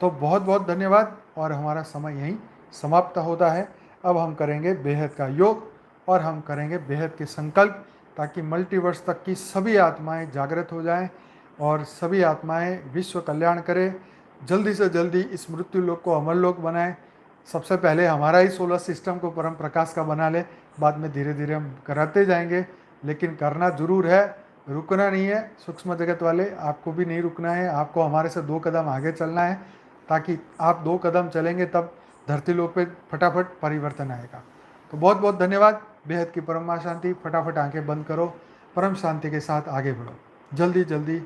तो बहुत बहुत धन्यवाद, और हमारा समय यहीं समाप्त होता है। अब हम करेंगे बेहद का योग, और हम करेंगे बेहद के संकल्प, ताकि मल्टीवर्स तक की सभी आत्माएं जागृत हो जाएं और सभी आत्माएं विश्व कल्याण करें। जल्दी से जल्दी इस मृत्यु लोक को अमर लोक बनाएं। सबसे पहले हमारा ही सोलर सिस्टम को परम प्रकाश का बना ले, बाद में धीरे धीरे हम कराते जाएंगे, लेकिन करना जरूर है, रुकना नहीं है। सूक्ष्म जगत वाले, आपको भी नहीं रुकना है, आपको हमारे से 2 कदम आगे चलना है, ताकि आप 2 कदम चलेंगे तब धरती लोक पे फटाफट परिवर्तन आएगा। तो बहुत बहुत धन्यवाद। बेहद की परम शांति। फटाफट आंखें बंद करो, परम शांति के साथ आगे बढ़ो। जल्दी जल्दी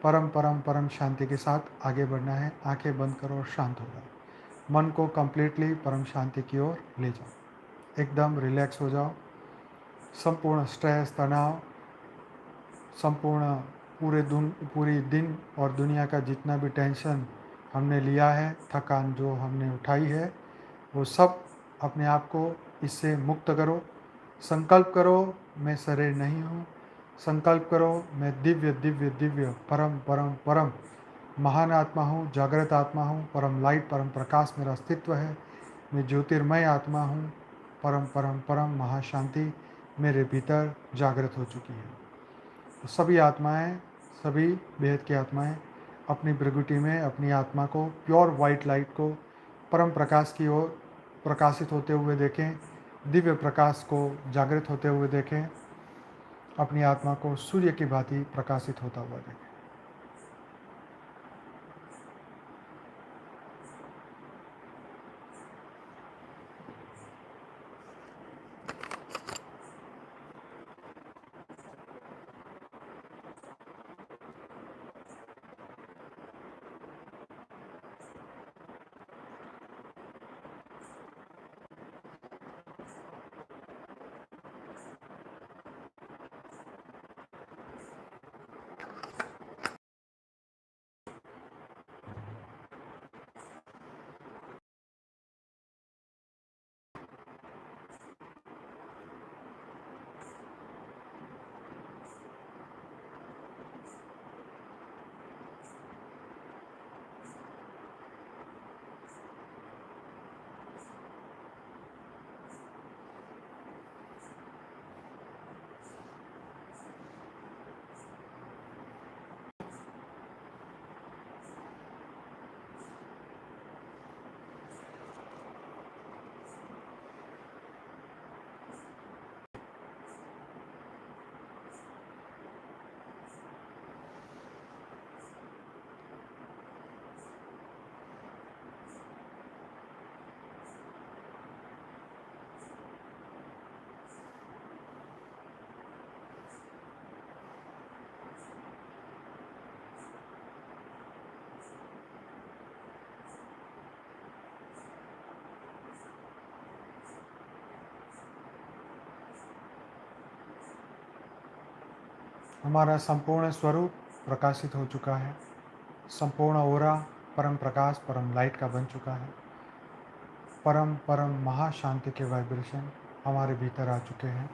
परम परम परम शांति के साथ आगे बढ़ना है। आंखें बंद करो और शांत हो जाओ। मन को कंप्लीटली परम शांति की ओर ले जाओ। एकदम रिलैक्स हो जाओ। संपूर्ण स्ट्रेस, तनाव, संपूर्ण पूरी दिन और दुनिया का जितना भी टेंशन हमने लिया है, थकान जो हमने उठाई है, वो सब अपने आप को इससे मुक्त करो। संकल्प करो, मैं शरीर नहीं हूँ। संकल्प करो, मैं दिव्य दिव्य दिव्य परम परम परम महान आत्मा हूँ, जागृत आत्मा हूँ, परम लाइट, परम प्रकाश मेरा अस्तित्व है। मैं ज्योतिर्मय आत्मा हूँ। परम परम परम महाशांति मेरे भीतर जागृत हो चुकी है। तो सभी आत्माएं, सभी बेहद की आत्माएं अपनी प्रकृति में अपनी आत्मा को, प्योर वाइट लाइट को परम प्रकाश की ओर प्रकाशित होते हुए देखें। दिव्य प्रकाश को जागृत होते हुए देखें। अपनी आत्मा को सूर्य की भांति प्रकाशित होता हुआ देखें। हमारा संपूर्ण स्वरूप प्रकाशित हो चुका है। संपूर्ण ओरा परम प्रकाश, परम लाइट का बन चुका है। परम परम महाशांति के वाइब्रेशन हमारे भीतर आ चुके हैं।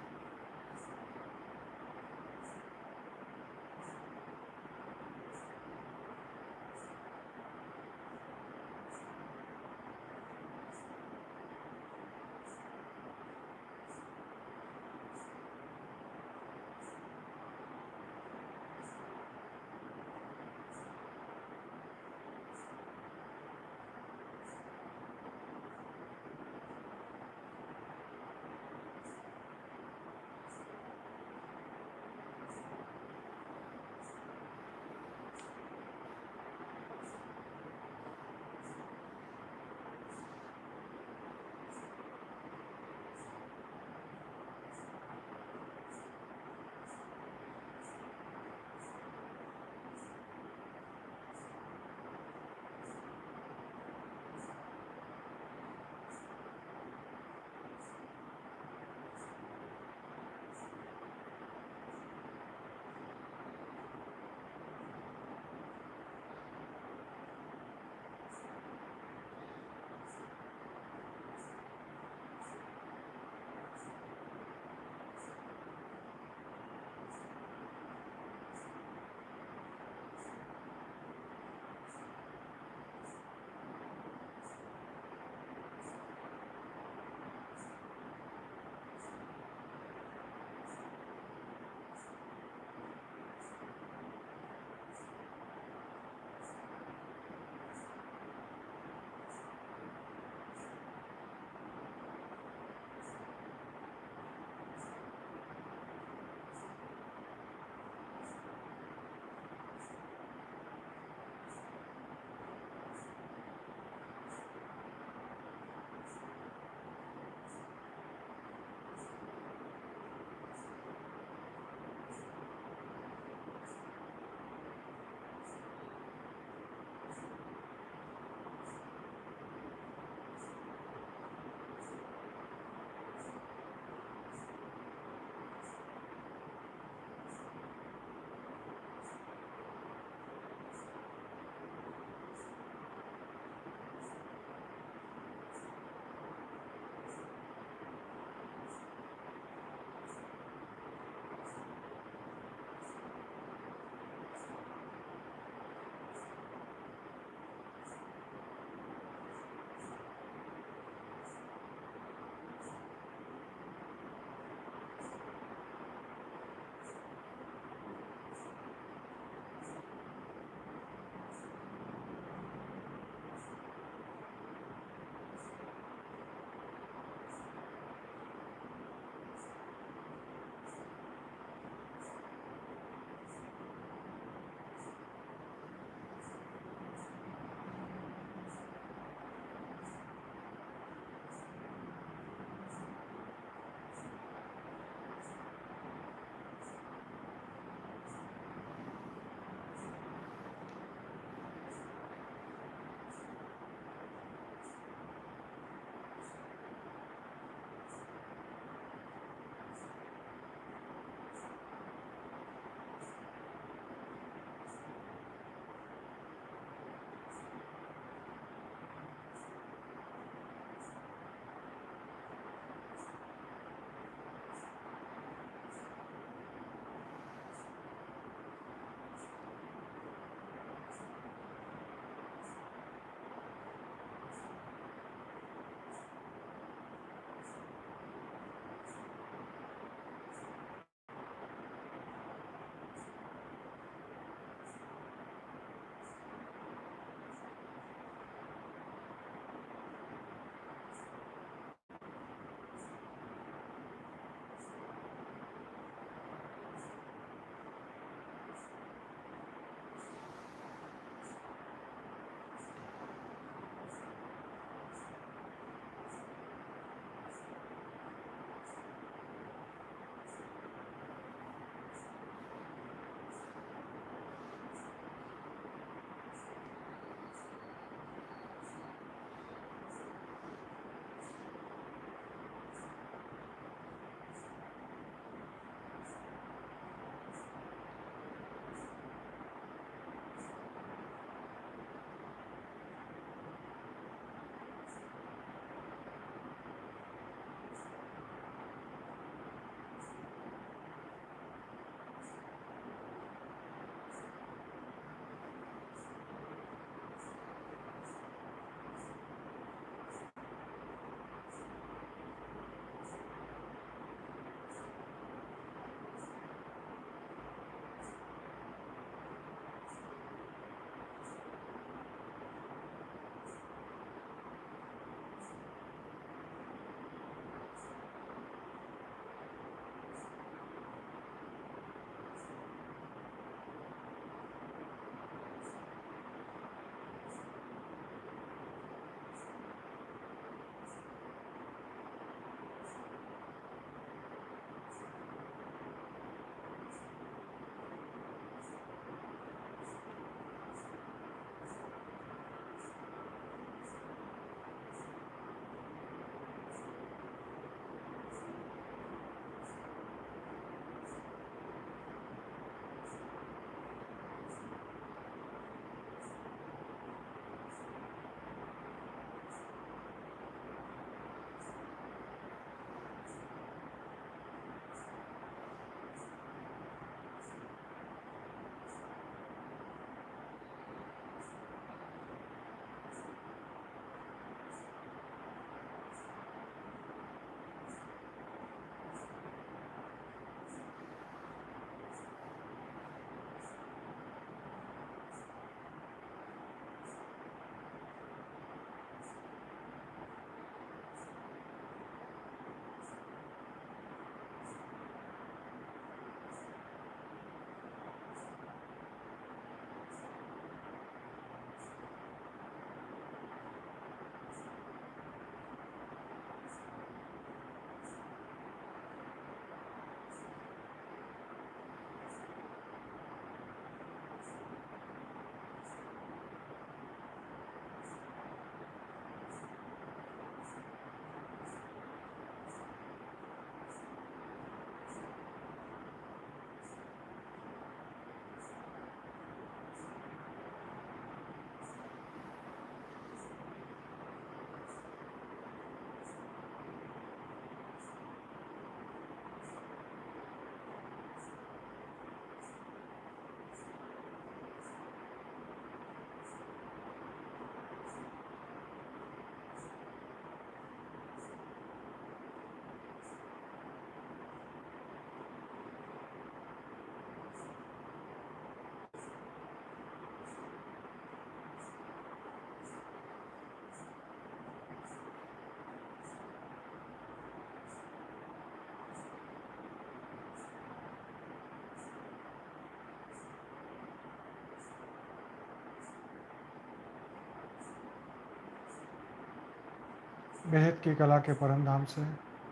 बेहद की कला के परम धाम से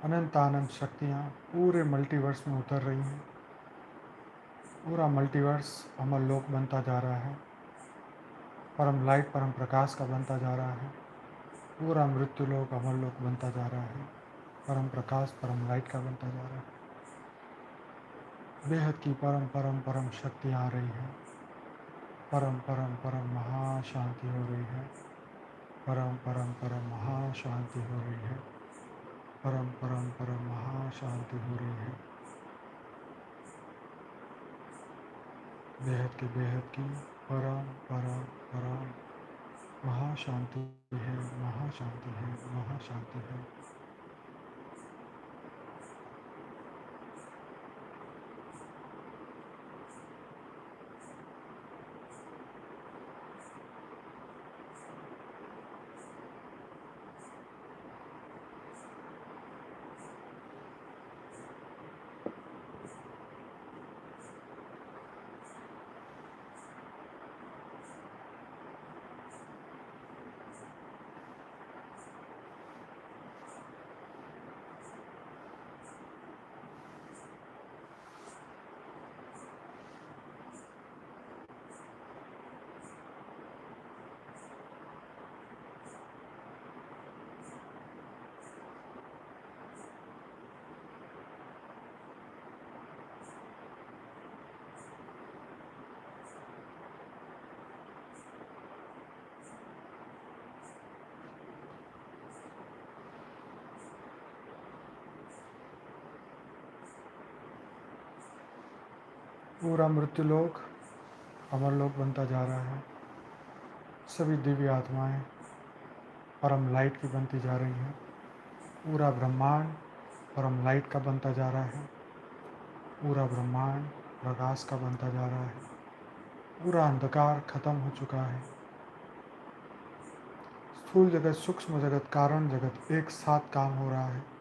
अनंत आनंद शक्तियाँ पूरे मल्टीवर्स में उतर रही हैं। पूरा मल्टीवर्स अमर लोक बनता जा रहा है, परम लाइट परम प्रकाश का बनता जा रहा है। पूरा मृत्यु लोक अमर लोक बनता जा रहा है, परम प्रकाश परम लाइट का बनता जा रहा है। बेहद की परम परम परम शक्ति आ रही है। परम परम परम महाशांति हो रही है। परम परम परम महाशांति हो रही है। परम परम परम महाशांति हो रही है। बेहद की परम परम परम महाशांति है, महाशांति है, महाशांति है। पूरा मृत्युलोक अमरलोक बनता जा रहा है। सभी दिव्य आत्माएं परम लाइट की बनती जा रही हैं। पूरा ब्रह्मांड परम लाइट का बनता जा रहा है। पूरा ब्रह्मांड प्रकाश का बनता जा रहा है। पूरा अंधकार खत्म हो चुका है। स्थूल जगत, सूक्ष्म जगत, कारण जगत एक साथ काम हो रहा है।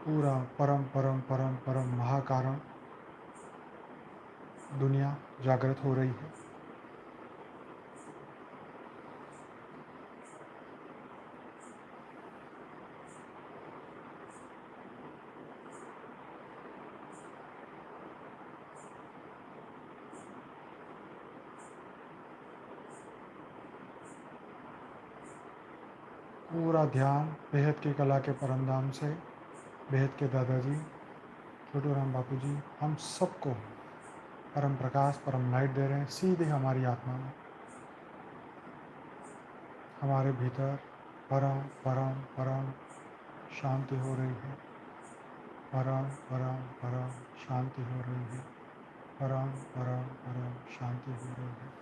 पूरा परम परम परम परम महाकारण दुनिया जागृत हो रही है। पूरा ध्यान बेहद की कला के परमधाम से बेहद के दादाजी छोटू राम बापू जी हम सबको परम प्रकाश परम लाइट दे रहे हैं सीधे हमारी आत्मा में। हमारे भीतर परम परम परम शांति हो रही है। परम परम परम शांति हो रही है। परम परम परम शांति हो रही है।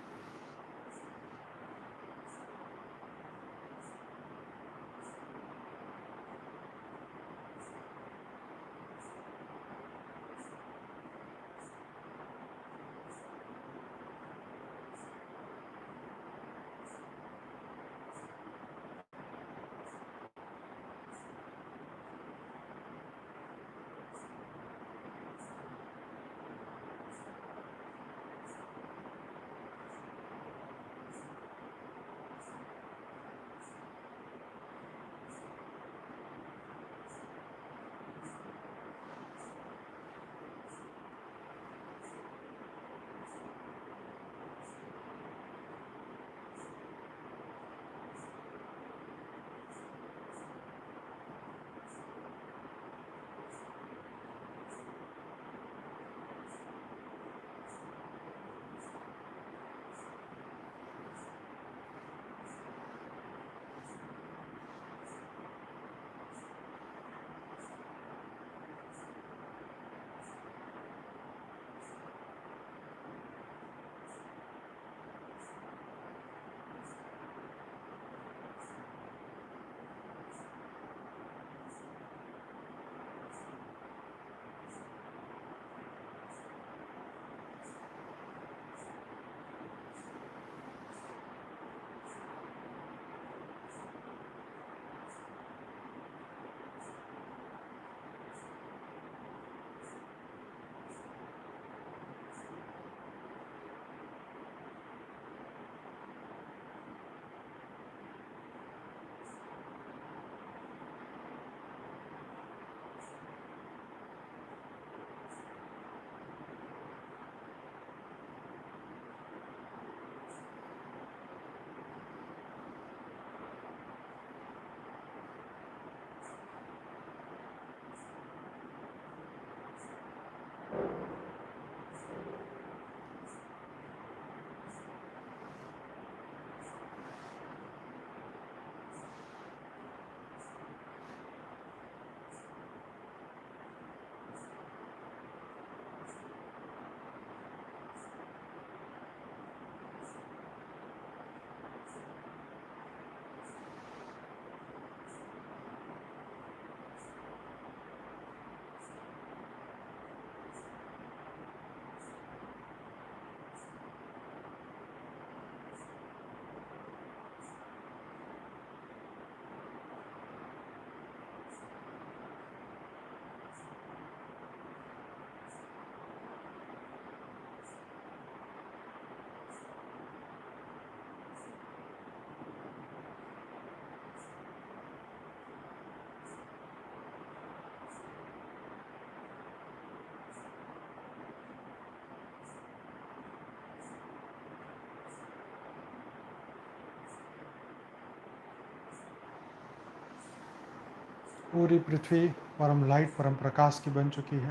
पूरी पृथ्वी परम लाइट परम प्रकाश की बन चुकी है।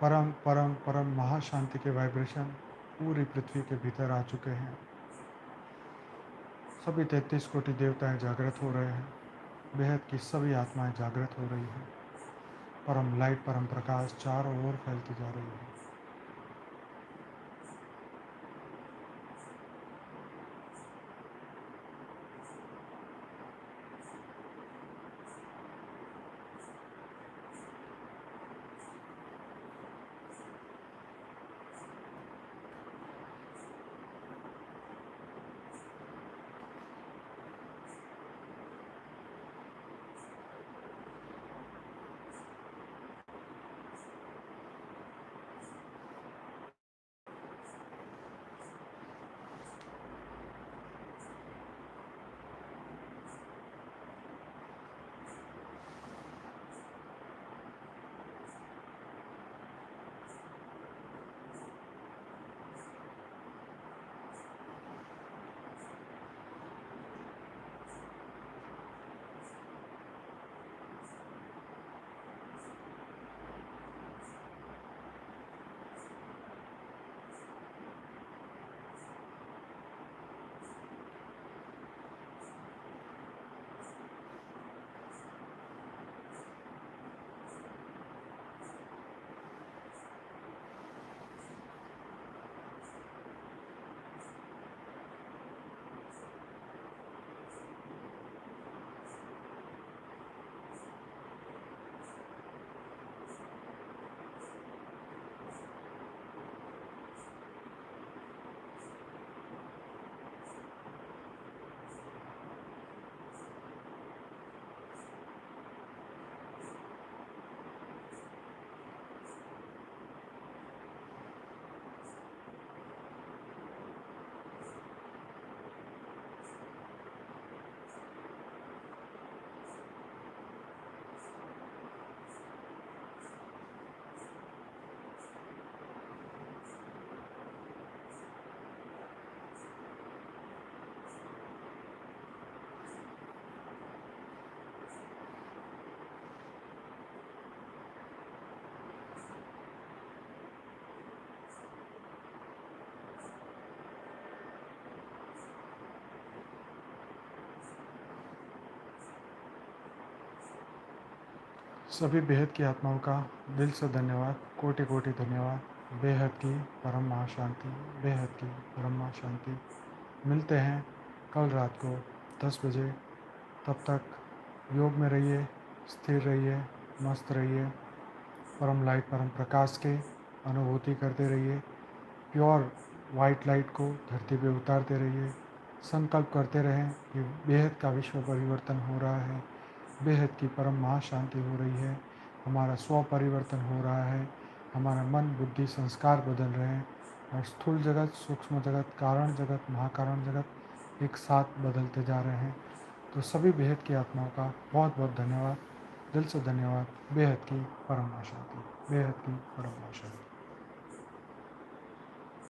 परम परम परम महाशांति के वाइब्रेशन पूरी पृथ्वी के भीतर आ चुके हैं। सभी 33 कोटि देवताएं जागृत हो रहे हैं। बेहद की सभी आत्माएं जागृत हो रही हैं। परम लाइट परम प्रकाश चारों ओर फैलती जा रही है। सभी बेहद की आत्माओं का दिल से धन्यवाद, कोटि कोटि धन्यवाद। बेहद की परम महाशांति, बेहद की परम महाशांति। मिलते हैं कल रात को 10 बजे। तब तक योग में रहिए, स्थिर रहिए, मस्त रहिए। परम लाइट परम प्रकाश के अनुभूति करते रहिए। प्योर वाइट लाइट को धरती पे उतारते रहिए। संकल्प करते रहें कि बेहद का विश्व परिवर्तन हो रहा है, बेहद की परम महाशांति हो रही है, हमारा स्व परिवर्तन हो रहा है, हमारा मन बुद्धि संस्कार बदल रहे हैं और स्थूल जगत, सूक्ष्म जगत, कारण जगत, महाकारण जगत एक साथ बदलते जा रहे हैं। तो सभी बेहद की आत्माओं का बहुत बहुत धन्यवाद, दिल से धन्यवाद। बेहद की परम महाशांति, बेहद की परम महाशांति।